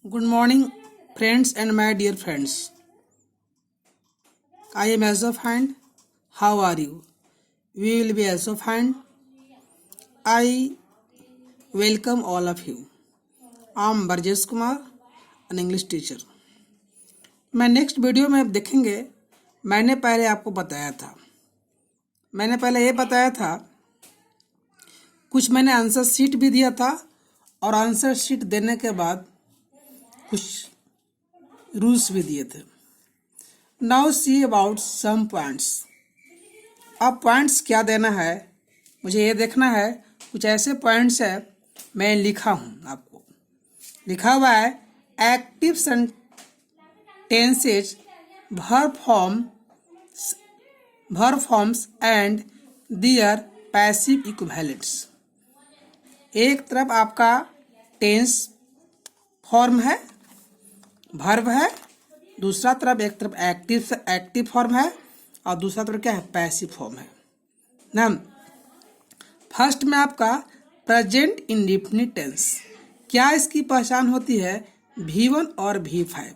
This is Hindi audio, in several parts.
Good morning, friends and my dear friends. I am also fine. How are you? We will be also fine. I welcome all of you. I am Barjesh Kumar, an English teacher. मैं नेक्स्ट वीडियो में अब देखेंगे। मैंने पहले आपको बताया था, मैंने पहले ये बताया था, कुछ मैंने आंसर शीट भी दिया था और आंसर शीट देने के बाद कुछ रूल्स भी दिए थे। Now see about some points. अब पॉइंट्स क्या देना है, मुझे ये देखना है। कुछ ऐसे पॉइंट्स है मैं लिखा हूँ, आपको लिखा हुआ है active sentences, verb forms and their passive equivalents। एक तरफ आपका टेंस फॉर्म है, वर्ब है, दूसरा तरफ एक तरफ एक्टिव फॉर्म है और दूसरा तरफ क्या है, पैसिव फॉर्म है ना। फर्स्ट में आपका प्रेजेंट इंडेफिनिट टेंस, क्या इसकी पहचान होती है, V1 और V5,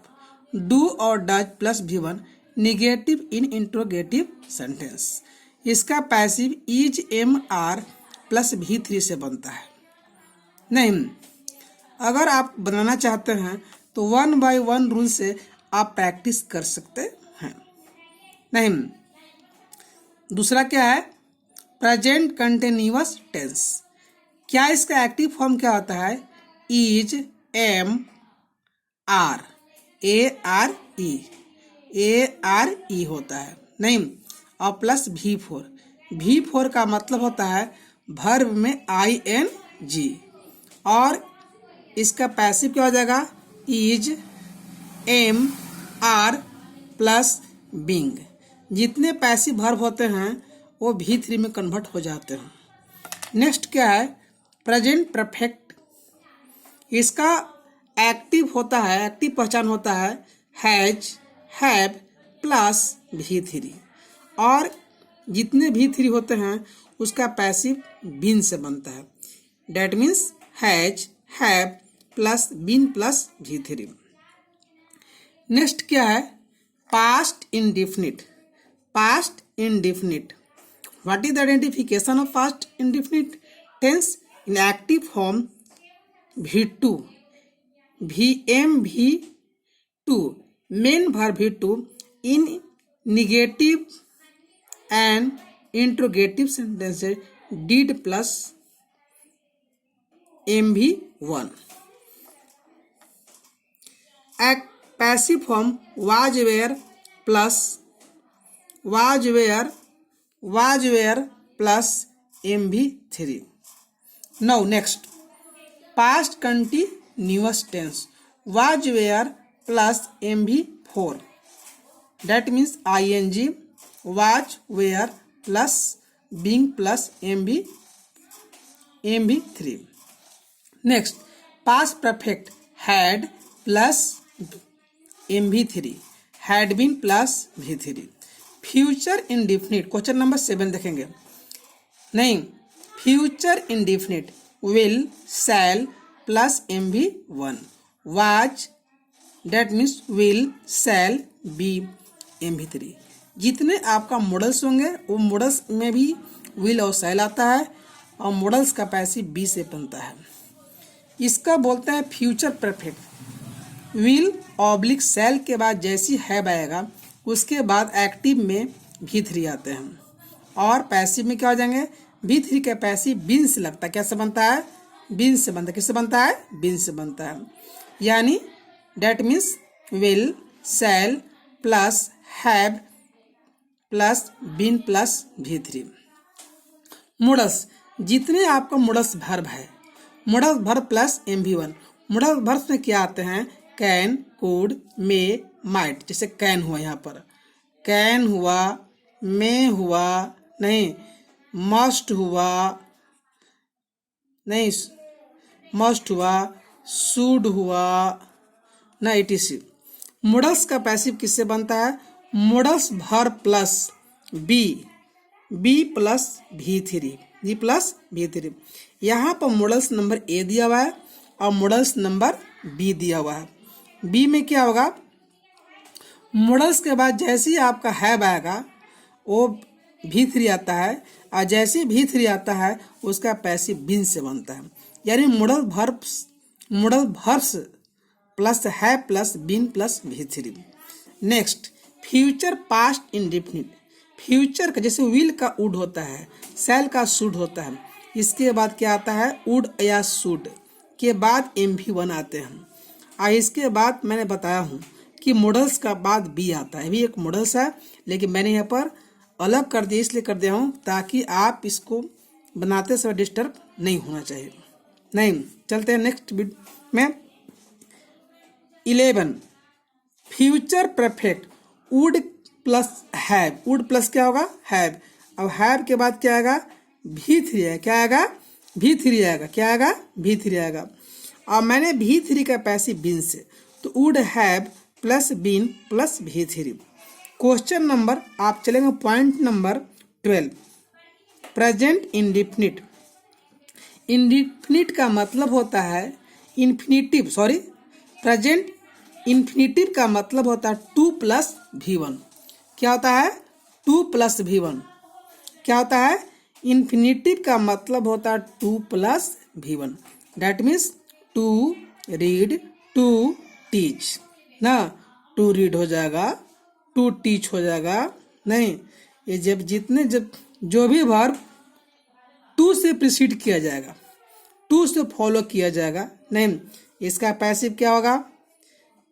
डू और does plus V1, negative in interrogative sentence. इसका passive is MR plus V3 से बनता है। नहीं, अगर आप बनाना चाहते हैं तो 1 by 1 रूल से आप प्रैक्टिस कर सकते हैं। नहीं, दूसरा क्या है, प्रेजेंट कंटिन्यूअस टेंस, क्या इसका एक्टिव फॉर्म क्या होता है, इज MR ARE होता है। नहीं, और प्लस V4 का मतलब होता है वर्ब में ING, और इसका पैसिव क्या हो जाएगा, इज MR प्लस बिंग। जितने पैसिव वर्ब होते हैं वो V3 में कन्वर्ट हो जाते हैं। नेक्स्ट क्या है, प्रेजेंट परफेक्ट, इसका एक्टिव होता है, एक्टिव पहचान होता है हैज, हैव प्लस V3, और जितने V3 होते हैं उसका पैसिव बीन से बनता है। That means has, have plus been plus V3। Next क्या है, past indefinite. Past indefinite, what is the identification of past indefinite tense, in active form V2, V2, main verb V2, in negative and interrogative sentences did plus MV1। एक passive form was were plus MV3। Now next, past continuous tense, was were plus MV4, that means ING, was were plus being plus MV3। Next, past perfect, had plus MV3, had been plus V3। Future indefinite, question number 7 देखेंगे। नहीं, future indefinite, will, shall plus MV1, was, that means will, shall, be, MV3। जितने आपका मॉडल्स होंगे वो मॉडल्स में भी विल और शैल आता है, और मॉडल्स का पैसिव बी से बनता है। इसका बोलते हैं फ्यूचर परफेक्ट। विल ऑब्लिक शैल के बाद जैसी हैव आएगा उसके बाद एक्टिव में V3 आते हैं, और पैसिव में क्या हो जाएंगे, V3 का पैसिव बीन से लगता है। कैसे बनता है, बीन से बनता है। किससे बनता है, बीन से बनता है। यानी that means will, shall plus have plus been plus V3। Models, जितने आपका मॉडल्स वर्ब है, model verb plus MV1। Model verb में क्या आते हैं, कैन, कुड, मे, माइट। जैसे कैन हुआ, यहाँ पर कैन हुआ, मे हुआ, नहीं मस्ट हुआ, नहीं मस्ट हुआ, शुड हुआ ना, etc। मॉडल्स का पैसिव किससे बनता है, models verb plus be plus V3। यहाँ पर मॉडल्स नंबर A दिया हुआ है और मॉडल्स नंबर B दिया हुआ है। बी में क्या होगा, मॉडल्स के बाद जैसे ही आपका हैव आएगा वो V3 आता है, और जैसे ही V3 आता है उसका पैसिव बीन से बनता है। यानी model verbs plus have plus been plus V3। Next future past indefinite. Future का जैसे विल का वुड होता है, शैल का शुड होता है, इसके बाद क्या आता है, वुड या शुड के बाद MV1 आते हैं। और इसके बाद मैंने बताया हूँ कि मॉडल्स का बाद बी आता है, भी एक मॉडल्स है, लेकिन मैंने यहाँ पर अलग कर दिया, इसलिए कर दिया हूँ ताकि आप इसको बनाते समय डिस्टर्ब नहीं होना चाहिए। नहीं, चलते हैं नेक्स्ट में। 11 future perfect would plus have. Would plus क्या होगा, हैव। अब हैव के बाद क्या आएगा, V3 है, क्या आएगा, V3 आएगा, क्या आएगा, V3 आएगा। अब मैंने V3 का पैसिव बीन से, तो would have plus been plus V3। Question number आप चलेंगे point number 12, present indefinite. Indefinite का मतलब होता है इन्फिनिटिव, सॉरी प्रेजेंट इन्फिनिटिव का मतलब होता है 2 प्लस V1। क्या होता है, 2 प्लस V1। क्या होता है, इन्फिनिटिव का मतलब होता है 2 plus V1। That means to read, to teach ना, टू रीड हो जाएगा, टू टीच हो जाएगा। नहीं, ये जब जो भी वर्ब टू से प्रिसीड किया जाएगा, टू से फॉलो किया जाएगा, नहीं, इसका पैसिव क्या होगा,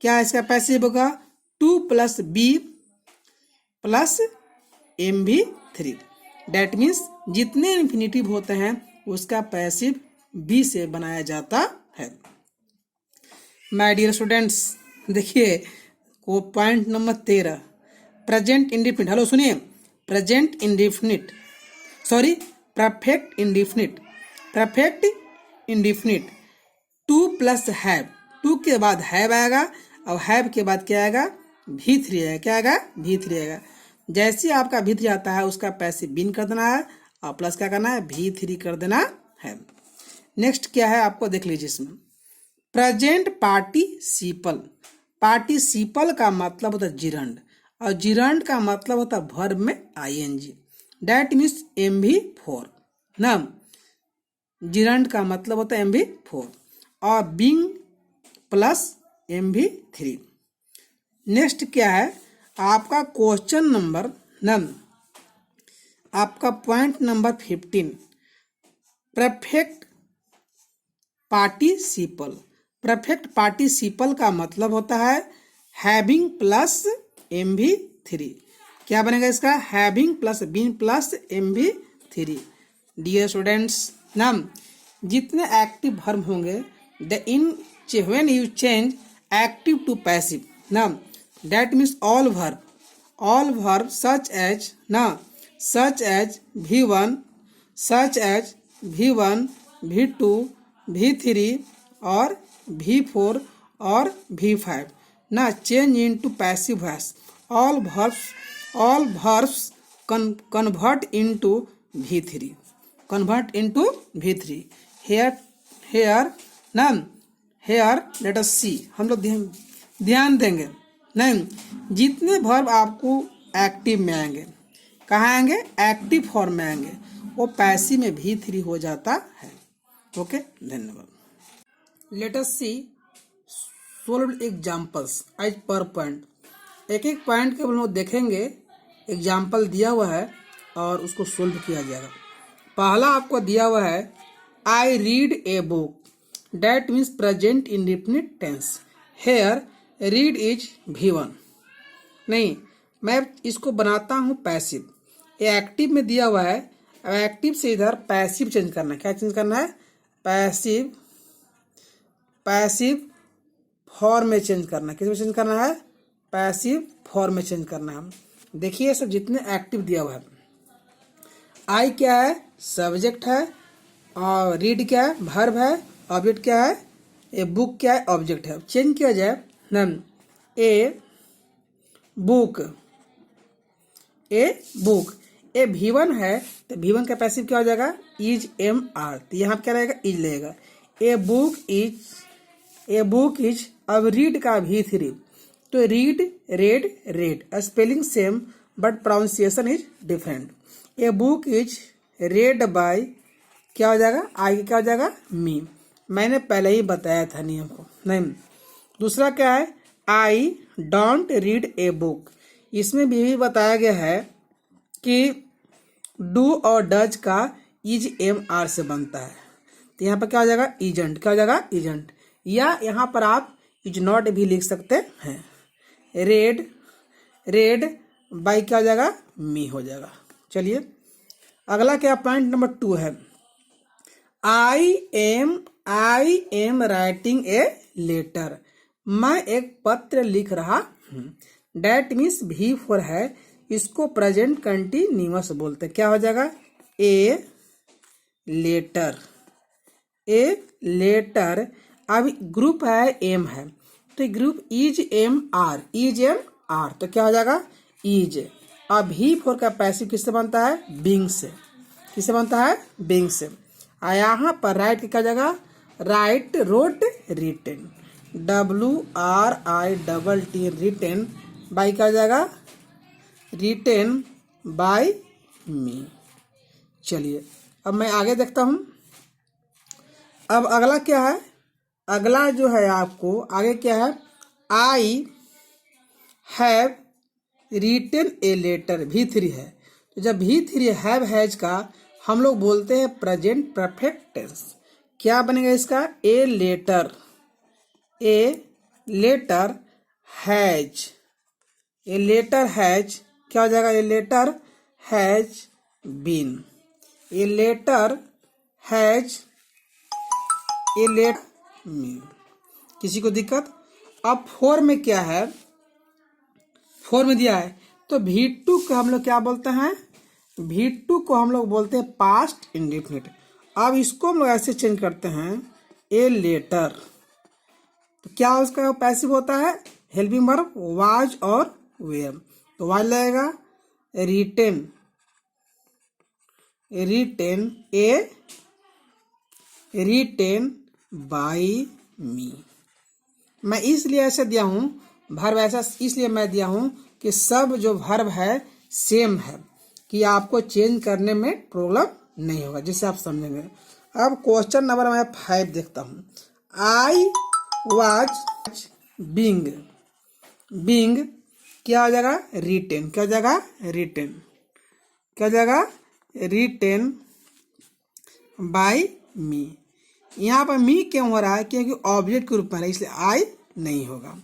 क्या इसका पैसिव होगा, 2 plus be plus MV3। That means जितने इन्फिनिटिव होते हैं उसका पैसिव बी से बनाया जाता है। माय डियर स्टूडेंट्स, देखिए को point number 13, present indefinite. Hello सुनिए, present indefinite, sorry perfect indefinite. Perfect indefinite 2 plus have, 2 के बाद हैव आएगा, और हैव के बाद क्या आएगा, V3 आएगा, क्या आएगा, V3 आएगा। जैसे आपका V3 आता है उसका पैसिव बीन कर देना है, और प्लस क्या करना है, V3 कर देना है। नेक्स्ट क्या है आपको देख लीजिए इसमें, प्रेजेंट पार्टिसिपल। पार्टिसिपल का मतलब होता है जिरंड, और जिरंड का मतलब होता है वर्ब में ING। डैट मीन्स MV4 ना, जिरंड का मतलब होता है MV4 और बीइंग प्लस MV3। नेक्स्ट क्या है आपका क्वेश्चन नंबर आपका point number 15, perfect participle. Perfect participle का मतलब होता है हैविंग प्लस MV3। क्या बनेगा इसका, having plus being plus MV3। Dear students, नाम जितने एक्टिव वर्ब होंगे when you change active to passive नाम, that means all verb such as ना, such as V1, such as V1, V2, V3 और V4 और V5 ना change into passive voice. All verbs convert into V3, convert into V3। here नाम, here let us see, हम लोग ध्यान देंगे। नहीं, जितने वर्ब आपको एक्टिव में आएंगे, कहाँ आएंगे, एक्टिव फॉर्म में आएंगे, वो पैसिव में V3 हो जाता है। ओके, धन्यवाद। Let us see solve examples as per point. एक एक पॉइंट के हम लोग देखेंगे, एग्जाम्पल दिया हुआ है और उसको सोल्व किया जाएगा। पहला आपको दिया हुआ है I read a book, that means present indefinite tense. Here read is V1। नहीं, मैं इसको बनाता हूँ पैसिव। ये एक्टिव में दिया हुआ है, अब एक्टिव से इधर पैसिव चेंज करना है। क्या चेंज करना है, पैसिव फॉर्म में चेंज करना है। किस में चेंज करना है, पैसिव फॉर्म में चेंज करना है। देखिए सब जितने एक्टिव दिया हुआ है, आई क्या है, सब्जेक्ट है, और रीड क्या है, वर्ब है, ऑब्जेक्ट क्या है, ए बुक क्या है, ऑब्जेक्ट है। चेंज किया जाए ना, ए बुक, ए V1 है तो V1 का पैसिव क्या हो जाएगा, इज MR, तो यहाँ क्या रहेगा, इज लगेगा। ए ए बुक इज, अब रीड का V3, तो read, read, read, spelling same but pronunciation is different. A book is read by, क्या हो जाएगा, आई क्या हो जाएगा, मी। मैंने पहले ही बताया था नियम को, नहीं। दूसरा क्या है, I don't read a book, इसमें भी बताया गया है कि डू और डज का इज एम आर से बनता है, तो यहाँ पर क्या हो जाएगा, इजंट, क्या हो जाएगा, इजंट। या यहाँ पर आप इज नॉट भी लिख सकते हैं। रेड, रेड बाई क्या हो जाएगा, मी हो जाएगा। चलिए अगला क्या, पॉइंट नंबर 2 है, I am writing a letter, मैं एक पत्र लिख रहा हूँ। डैट मीन्स V4 है, इसको प्रेजेंट कंटिन्यूअस बोलते हैं। क्या हो जाएगा, ए लेटर, ए लेटर। अब ग्रुप है एम है, तो group is am are, is am are, तो क्या हो जाएगा, इज। अब V4 का पैसिव किससे बनता है, बीइंग से। किससे बनता है, बीइंग से। और यहाँ पर राइट क्या जगह, write, wrote, written, WRITT, written by क्या जाएगा, रिटेन बाय मी। चलिए अब मैं आगे देखता हूं। अब अगला क्या है, अगला जो है आपको आगे क्या है, I have written a letter, V3 है। तो जब V3 हैव हैज का हम लोग बोलते हैं प्रेजेंट परफेक्ट टेंस। क्या बनेगा इसका, a letter, a letter has, a letter has क्या हो जाएगा, a letter has been, a letter has, a let me. किसी को दिक्कत। अब 4 में क्या है, 4 में दिया है, तो V2 को हम लोग क्या बोलते हैं, V2 को हम लोग बोलते हैं पास्ट इंडेफिनिट। अब इसको हम लोग ऐसे चेंज करते हैं, ए लेटर, तो क्या उसका पैसिव होता है, हेल्पिंग वर्ब वाज और वेयर, तो वाज लगेगा, written, written, a written by me. मैं इसलिए ऐसे दिया हूं, वर्ब ऐसा इसलिए मैं दिया हूं कि सब जो वर्ब है सेम है, कि आपको चेंज करने में प्रॉब्लम नहीं होगा, जिससे आप समझेंगे। अब क्वेश्चन नंबर मैं 5 देखता हूं, आई वाज बीइंग, बीइंग क्या हो जाएगा, रिटेन, क्या हो जाएगा, रिटेन, क्या हो जाएगा, रिटेन बाय मी। यहाँ पर मी क्यों हो रहा है, क्योंकि ऑब्जेक्ट के रूप में है, इसलिए आई नहीं होगा।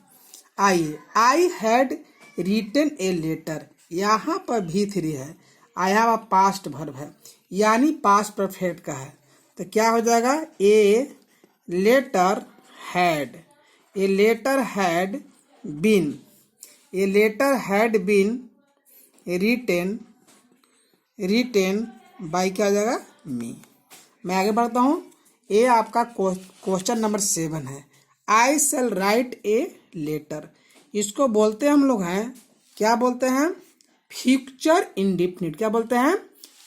I had written a letter, यहाँ पर V3 है, आई हैव पास्ट वर्ब है, यानी पास्ट परफेक्ट का है, तो क्या हो जाएगा, a letter had, a letter had been, a letter had been written, written by क्या हो जाएगा, मी। मैं आगे बढ़ता हूँ। ए आपका क्वेश्चन नंबर 7 है, आई शैल राइट ए लेटर, इसको बोलते हैं हम लोग हैं, क्या बोलते हैं, फ्यूचर इंडेफिनिट। क्या बोलते हैं,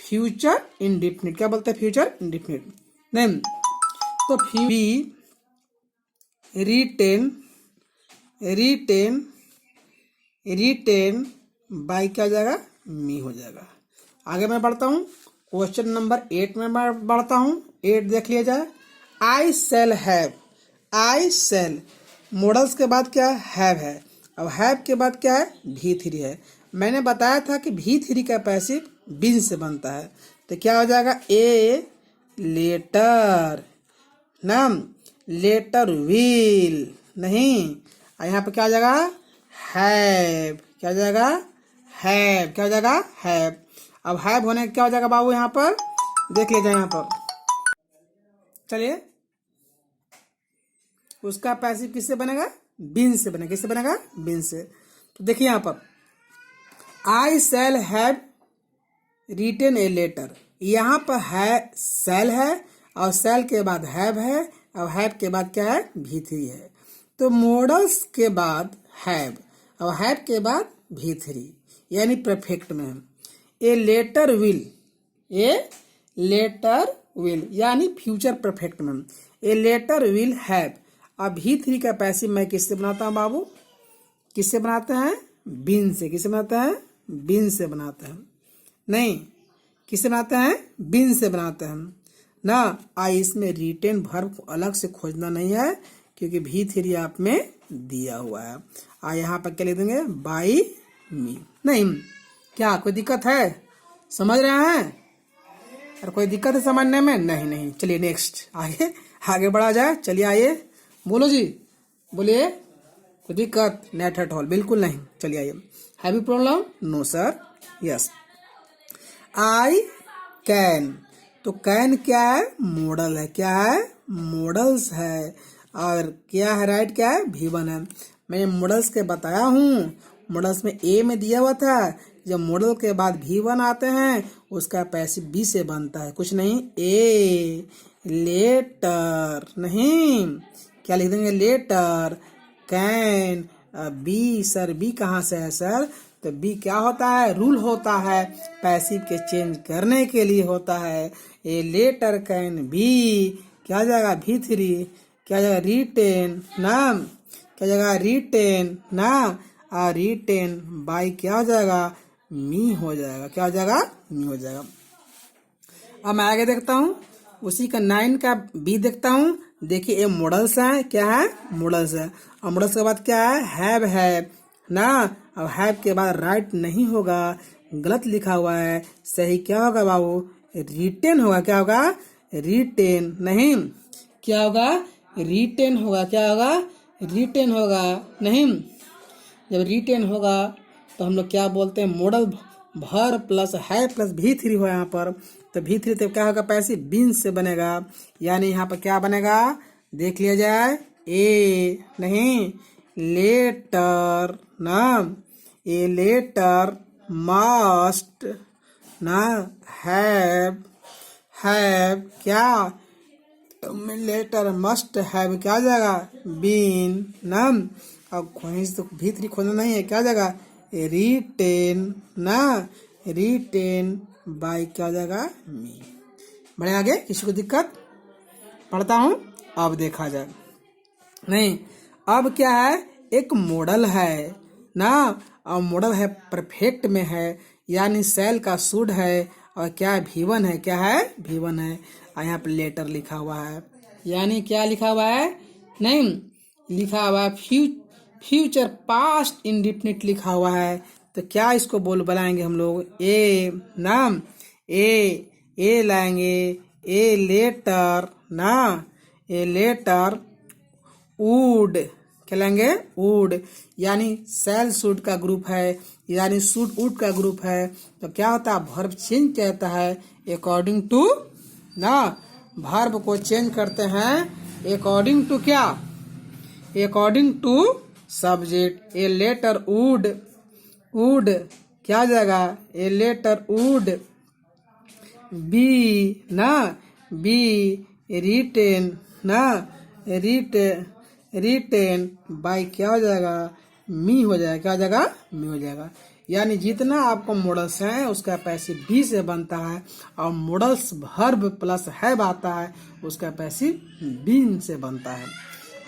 फ्यूचर इंडेफिनिट। क्या बोलते हैं, फ्यूचर इंडेफिनिट। देन तो be written, written, written by क्या हो जाएगा, मी हो जाएगा। आगे मैं बढ़ता हूँ, क्वेश्चन नंबर 8 में मैं बढ़ता हूँ। 8 देख लिया जाए, I shall have, I shall modals के बाद क्या हैव है, अब हैव के बाद क्या है, V3 है। मैंने बताया था कि V3 का पैसिव बीन से बनता है, तो क्या हो जाएगा, ए लेटर, नाम लेटर विल नहीं, और यहाँ पे क्या हो जाएगा, हैव, क्या हो जाएगा, हैव, क्या हो जाएगा, हैव। अब हैव होने क्या हो जाएगा बाबू, यहाँ पर देख लीजिए, यहाँ पर चलिए उसका पैसिव किससे बनेगा, बीन से बनेगा। किससे बनेगा, बीन से। तो देखिए यहाँ पर I shall have written a letter, यहाँ पर है सेल है और सेल के बाद हैव है, और हैव के बाद क्या है, V3 है। तो मॉडल्स के बाद हैव और हैव के बाद V3 यानी परफेक्ट में। A letter will, a letter will यानी फ्यूचर परफेक्ट में, ए लेटर विल हैव, अब V3 का पैसिव मैं किससे बनाता हूँ बाबू? किससे बनाते हैं? बीन से। किससे बनाते हैं? बीन से बनाते हैं। नहीं, किससे बनाते हैं? बीन से बनाते हैं ना। इसमें रिटेन वर्ब को अलग से खोजना नहीं है क्योंकि V3 आप में दिया हुआ है। यहाँ पर क्या लिख देंगे? बाई मी। नहीं, क्या कोई दिक्कत है? समझ रहे हैं? और कोई दिक्कत है समझने में? नहीं। चलिए नेक्स्ट, आगे बढ़ा जाए। चलिए आइए, बोलो जी, बोलिए। कोई दिक्कत? नॉट एट ऑल, बिल्कुल नहीं। चलिए आइए। Have you problem? No sir. Yes. I can, तो कैन क्या है? मॉडल है। क्या है? मॉडल्स है। और क्या है? राइट क्या है? V1 है। मैंने मॉडल्स के बताया हूँ, मॉडल्स में ए में दिया हुआ था। जब मॉडल के बाद V1 आते हैं उसका पैसिव बी से बनता है, कुछ नहीं। ए लेटर, नहीं, क्या लिख देंगे? Letter. Can be, sir be कहाँ से है सर? तो बी क्या होता है? रूल होता है, पैसिव के चेंज करने के लिए होता है। ए लेटर कैन बी क्या हो जाएगा? V3। क्या हो जाएगा? रिटेन ना। क्या हो जाएगा? रिटेन ना। और रिटेन बाई क्या हो जाएगा? मी हो जाएगा। क्या हो जाएगा? मी हो जाएगा। अब मैं आगे देखता हूँ, उसी का 9 का बी देखता हूँ। देखिए ये मॉडल्स है। क्या है? मॉडल्स है। और मॉडल्स के बाद क्या है? हैव है ना। अब हैव के बाद राइट नहीं होगा, गलत लिखा हुआ है। सही क्या होगा बाबू? रिटेन होगा। क्या होगा? रिटेन। नहीं, क्या होगा? रिटेन होगा। क्या होगा? रिटेन होगा। नहीं, जब रिटेन होगा तो हम लोग क्या बोलते हैं? मॉडल भर प्लस है प्लस V3 हो यहाँ पर, तो V3 तो क्या होगा? पैसिव बीन से बनेगा। यानी यहाँ पर क्या बनेगा? देख लिया जाए। ए नहीं, लेटर ना। ए लेटर मस्ट ना हैव क्या? लेटर मस्ट हैव क्या हो जाएगा? बीन ना। अब वहीं से तो V3 खोजना नहीं है। क्या हो जाएगा? रिटेन ना। रिटेन बाई क्या हो जाएगा? मी। बढ़े आगे, किसी को दिक्कत? पढ़ता हूं, अब देखा जाए। नहीं, अब क्या है? एक मॉडल है ना। और मॉडल है परफेक्ट में है, यानी सेल का शुड है। और क्या है? V1 है। क्या है? V1 है। और यहाँ पर लेटर लिखा हुआ है, यानी क्या लिखा हुआ है? नहीं, लिखा हुआ है फ्यूचर पास्ट इंडेफिनिट लिखा हुआ है। तो क्या इसको बुलाएंगे हम लोग? ए नाम। ए लाएंगे। ए लेटर ना। ए लेटर वुड क्या लाएंगे? वुड, यानी सेल शुड का ग्रुप है, यानी शुड वुड का ग्रुप है। तो क्या होता है? वर्ब चेंज कहता है अकॉर्डिंग टू ना। वर्ब को चेंज करते हैं अकॉर्डिंग टू क्या? According to subject. A letter would क्या हो जाएगा? ए लेटर वुड बी ना। बी रिटेन ना। रिटेन बाई क्या हो जाएगा? मी हो जाएगा। क्या हो जाएगा? मी हो जाएगा। यानी जितना आपको मॉडल्स हैं उसका पैसिव बी से बनता है, और मॉडल्स वर्ब प्लस हैव आता है उसका पैसिव बीन से बनता है।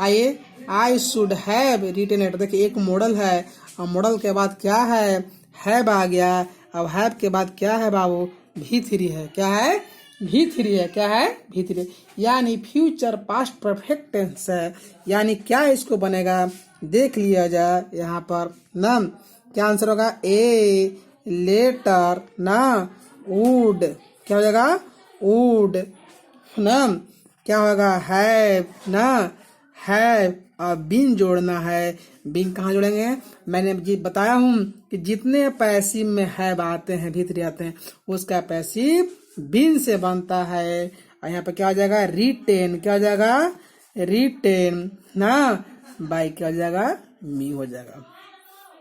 आइए, I should have written it. देखिए एक मॉडल है और मॉडल के बाद क्या है? हैव आ गया। अब हैव के बाद क्या है बाबू? V3 है। क्या है? V3 है। क्या है? V3, यानी फ्यूचर पास्ट परफेक्ट टेंस है। यानी क्या इसको बनेगा? देख लिया जाए यहाँ पर ना। क्या आंसर होगा? ए लेटर ना वुड क्या हो जाएगा? वुड ना। क्या होगा? हैव ना। हैव और बीन जोड़ना है। बीन कहाँ जोड़ेंगे? मैंने जी बताया हूँ कि जितने पैसिव में हैव आते हैं, V3 आते हैं, उसका पैसिव बीन से बनता है। और यहाँ पे क्या हो जाएगा? रिटेन। क्या हो जाएगा? रिटेन ना बाई क्या हो जाएगा? मी हो जाएगा।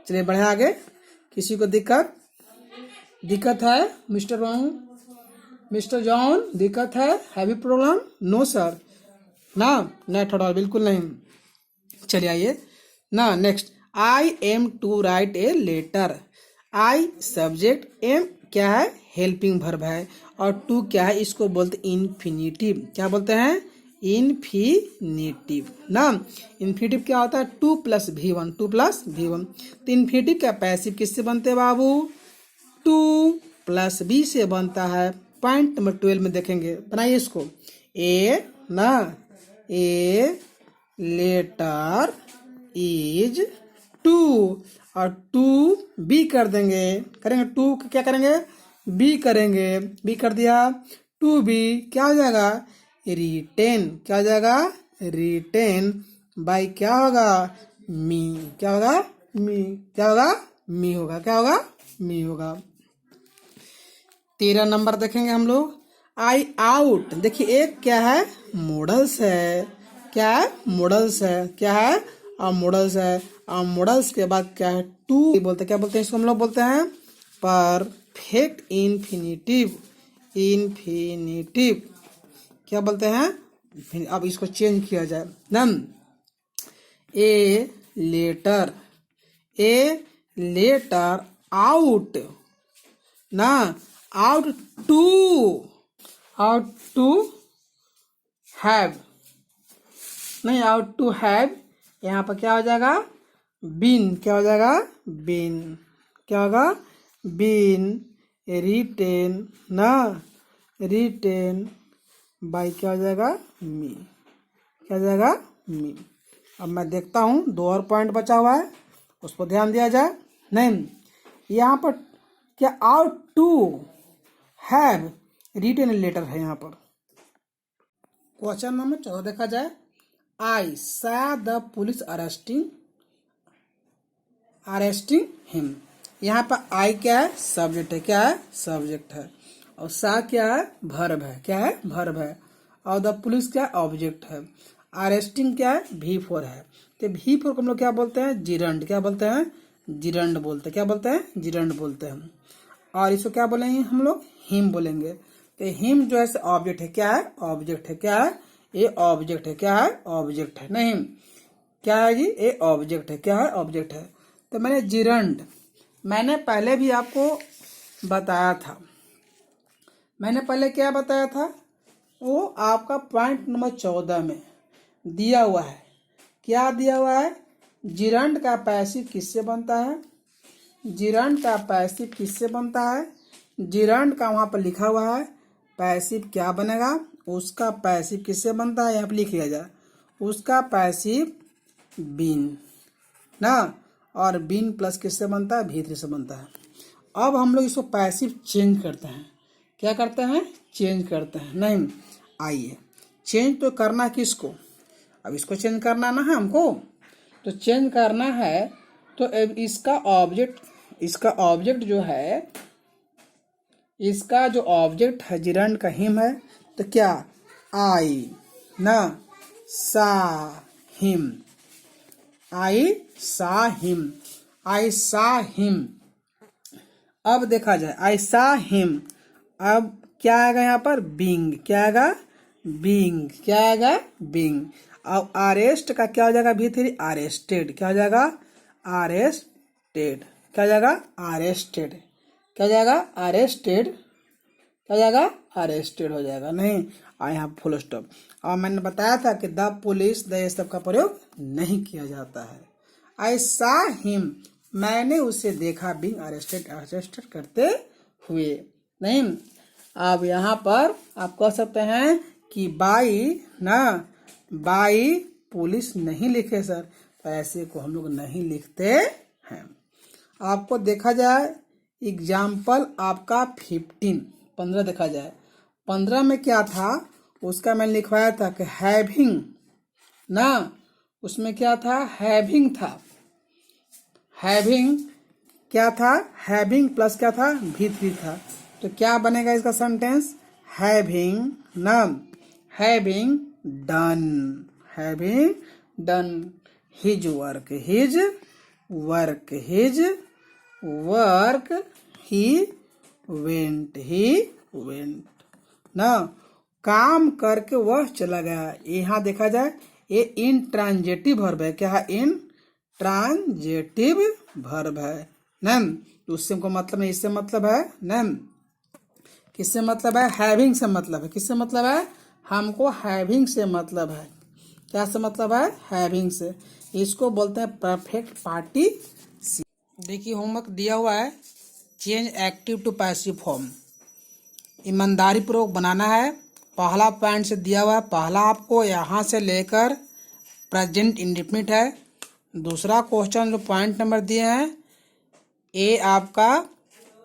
चलिए बढ़े आगे। किसी को दिक्कत है? मिस्टर जॉन दिक्कत है? Have you problem? नो सर ना, नॉट एट ऑल, बिल्कुल नहीं। चलिए आइए ना next. I am to write a letter. I subject, am क्या है? हेल्पिंग वर्ब है, और टू क्या है? इसको बोलते इन्फिनिटिव। क्या बोलते हैं? इन्फिनिटिव ना। इन्फिनिटिव क्या होता है? 2 + V1, 2 + V1। तो इन्फिनिटिव का पैसिव किससे बनते हैं बाबू? 2 + B से बनता है। पॉइंट नंबर 12 में देखेंगे, बनाइए इसको। ए ना, ए लेटर इज 2 और 2B कर देंगे, करेंगे 2 क्या करेंगे? B करेंगे, B कर दिया। 2B क्या हो जाएगा? रिटेन। क्या हो जाएगा? रिटेन बाई क्या होगा? मी। क्या होगा? मी। क्या होगा? मी होगा। क्या होगा? मी होगा। 13 नंबर देखेंगे हम लोग। आई आउट। देखिए एक क्या है? मॉडल्स है। क्या है? मॉडल्स है। क्या है? मॉडल्स है। और मॉडल्स के बाद क्या है? टू बोलते हैं। क्या बोलते हैं इसको? हम लोग बोलते हैं परफेक्ट इन्फिनिटिव। इन्फिनिटिव क्या बोलते हैं? अब इसको चेंज किया जाए ना। ए लेटर आउट ना, आउट टू हैव नहीं, आउट टू हैव यहाँ पर क्या हो जाएगा? बीन। क्या हो जाएगा? बीन। क्या होगा? बीन रिटेन ना, रिटेन बाई क्या हो जाएगा? मी। क्या हो जाएगा? मी। अब मैं देखता हूँ 2 और पॉइंट बचा हुआ है, उस पर ध्यान दिया जाए। नहीं, यहाँ पर क्या ought to have written letter है यहाँ पर। क्वेश्चन नंबर 14 देखा जाए। आई सा द पुलिस अरेस्टिंग हिम। यहाँ पर आई क्या है? सब्जेक्ट है। क्या है? सब्जेक्ट है। और सा क्या है? वर्ब है। क्या है? वर्ब है। और द पुलिस क्या है? ऑब्जेक्ट है। अरेस्टिंग क्या है? V4 है। तो V4 को हम लोग क्या बोलते हैं? जिरंड। क्या बोलते हैं? जिरंड बोलते हैं। क्या बोलते हैं? जिरंड बोलते हैं। और इसको क्या बोलेंगे हम लोग? हिम बोलेंगे। तो हिम जो है ऑब्जेक्ट है। क्या है? ऑब्जेक्ट है। क्या है? ये ऑब्जेक्ट है। क्या है? ऑब्जेक्ट है। नहीं, क्या है जी? ये ऑब्जेक्ट है। क्या है? ऑब्जेक्ट है। तो मैंने जिरंड, मैंने पहले भी आपको बताया था। मैंने पहले क्या बताया था? वो आपका पॉइंट नंबर 14 में दिया हुआ है। क्या दिया हुआ है? जिरंड का पैसिव किससे बनता है? जिरंड का पैसिव किससे बनता है? जिरंड का वहां पर लिखा हुआ है। पैसिव क्या बनेगा? उसका पैसिव किससे बनता है? यहाँ पर लिख लिया जाए। उसका पैसिव बीन ना, और बीन प्लस किससे बनता है? V3 से बनता है। अब हम लोग इसको पैसिव चेंज करते हैं। क्या करते हैं? चेंज करते हैं। नहीं, आइए चेंज तो करना किसको? अब इसको चेंज करना ना है हमको, तो चेंज करना है तो अब इसका ऑब्जेक्ट जो है, इसका जो ऑब्जेक्ट है जिरंड का हिम है, तो क्या? आई ना, सा हिम। आई सा हिम। आई सा हिम। अब देखा जाए आई सा हिम, अब क्या आएगा यहाँ पर? बीइंग। क्या आएगा? बीइंग। क्या आएगा? बीइंग। अब अरेस्ट का क्या हो जाएगा? V3 arrested. क्या हो जाएगा? अरेस्टेड। क्या हो जाएगा? अरेस्टेड। क्या हो जाएगा? अरेस्टेड। क्या हो जाएगा? अरेस्टेड हो जाएगा। नहीं, और यहाँ फुल स्टॉप। और मैंने बताया था कि द पुलिस, द, ये सब का प्रयोग नहीं किया जाता है। आई सा हिम, मैंने उसे देखा। बीइंग अरेस्टेड करते हुए। नहीं, अब यहाँ पर आप कह सकते हैं कि बाई ना, बाई पुलिस नहीं लिखे सर, तो ऐसे को हम लोग नहीं लिखते हैं। आपको देखा जाए एग्जाम्पल आपका 15 देखा जाए। 15 में क्या था? उसका मैंने लिखवाया था कि हैविंग ना, उसमें क्या था? हैविंग था। हैविंग क्या था? हैविंग प्लस क्या था? V3 था। तो क्या बनेगा इसका सेंटेंस? हैविंग ना, having done, having done his work, his work, his work, he went ना, काम करके वह चला गया। यहाँ देखा जाए ये इंट्रांजेटिव वर्ब है। क्या है? इंट्रांजेटिव वर्ब है। नम, उससे को मतलब नहीं, इससे मतलब है नम। किससे मतलब है? हैविंग से मतलब है। किससे मतलब है? हमको हैविंग से मतलब है। क्या से मतलब है? हैविंग से। इसको बोलते हैं परफेक्ट पार्टिसिपल। देखिए होमवर्क दिया हुआ है, change active to passive form. ईमानदारी पूर्वक बनाना है। पहला पॉइंट से दिया हुआ है, पहला आपको यहाँ से लेकर प्रेजेंट इंडेफिनिट है। दूसरा क्वेश्चन जो पॉइंट नंबर दिए हैं, ए आपका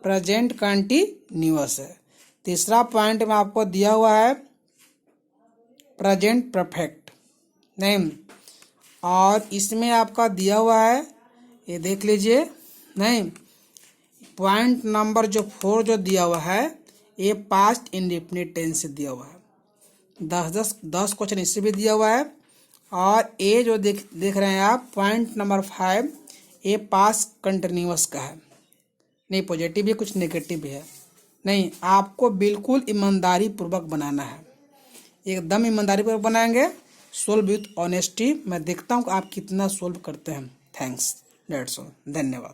प्रेजेंट कंटिन्यूअस है। तीसरा पॉइंट में आपको दिया हुआ है प्रेजेंट परफेक्ट नहीं, और इसमें आपका दिया हुआ है, ये देख लीजिए नहीं, पॉइंट नंबर जो 4 जो दिया हुआ है ये पास्ट इंडेफिनिट टेंस से दिया हुआ है। 10 क्वेश्चन इससे भी दिया हुआ है। और ये जो देख रहे हैं आप पॉइंट नंबर 5, ये पास्ट कंटिन्यूअस का है। नहीं पॉजिटिव भी कुछ नेगेटिव भी है। नहीं, आपको बिल्कुल ईमानदारी पूर्वक बनाना है, एकदम ईमानदारी पूर्वक बनाएंगे। Solve with honesty. मैं देखता हूँ कि आप कितना सोल्व करते हैं। थैंक्स, डेट्स ऑल, धन्यवाद।